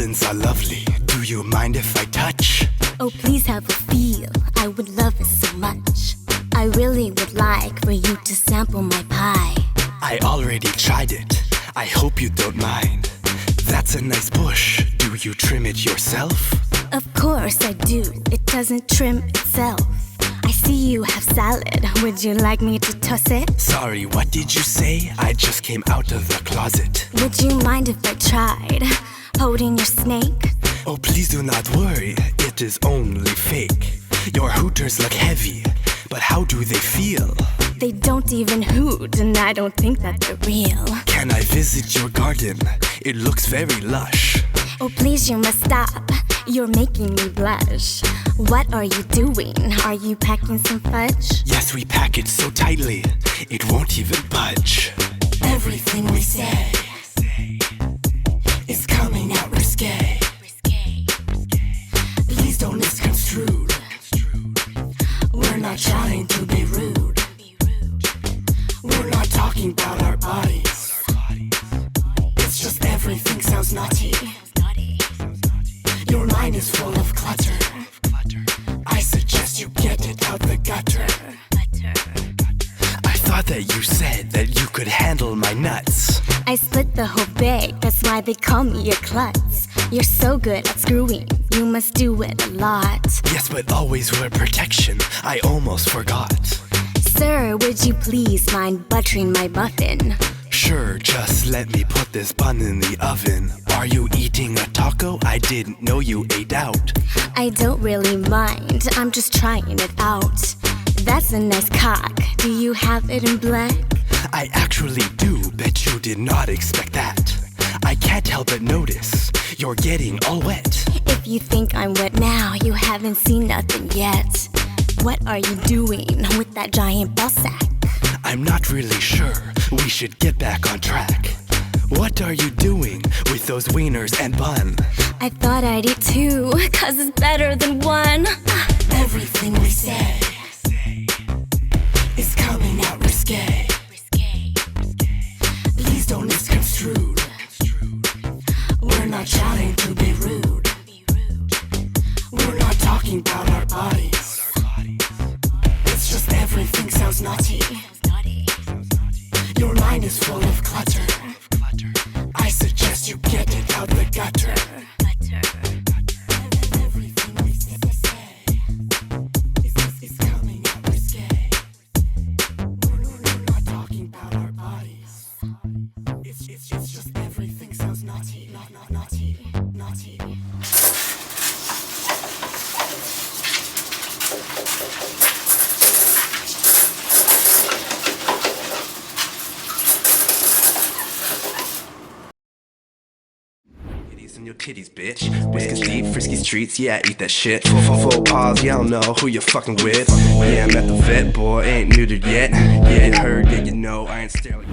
Melons are lovely. Do you mind if I touch? Oh, please have a feel. I would love it so much. I really would like for you to sample my pie. I already tried it. I hope you don't mind. That's a nice bush. Do you trim it yourself? Of course I do. It doesn't trim itself. I see you have salad. Would you like me to toss it? Sorry, what did you say? I just came out of the closet. Would you mind if I tried holding your snake? Oh, please do not worry. It is only fake. Your hooters look heavy, but how do they feel? They don't even hoot, and I don't think that they're real. Can I visit your garden? It looks very lush. Oh, please, you must stop. You're making me blush. What are you doing? Are you packing some fudge? Yes, we pack it so tightly, it won't even budge. Everything we say is coming out risque. Please don't misconstrue. We're not trying to be rude. We're not talking about our bodies. It's just everything sounds naughty. Your mind is full of clutter. I suggest you get it out the gutter. I thought that you said that you could handle my nuts. I split the whole bag, that's why they call me a klutz. You're so good at screwing, you must do it a lot. Yes, but always wear protection, I almost forgot. Sir, would you please mind buttering my muffin? Sure, just let me put this bun in the oven. Are you eating a taco? I didn't know you ate out. I don't really mind, I'm just trying it out. That's a nice cock, do you have it in black? I actually do, bet you did not expect that. I can't help but notice, you're getting all wet. If you think I'm wet now, you haven't seen nothing yet. What are you doing with that giant ball sack? I'm not really sure, we should get back on track. What are you doing with those wieners and bun? I thought I'd eat two, cause it's better than one. Everything we say is coming out risque. Please don't misconstrue. We're not trying to be rude. We're not talking about our bodies. It's just everything sounds naughty. Your mind is full of clutter. I suggest you get it out the gutter. Everything we say is coming out risque. We're not talking about our bodies. It's just everything sounds naughty, naughty. In your titties, bitch. Whiskers deep, frisky streets, yeah, eat that shit. Full pause, yeah, I don't know who you're fucking with. Yeah, I'm at the vet, boy, ain't neutered yet. Yeah, heard, yeah, you know, I ain't sterile.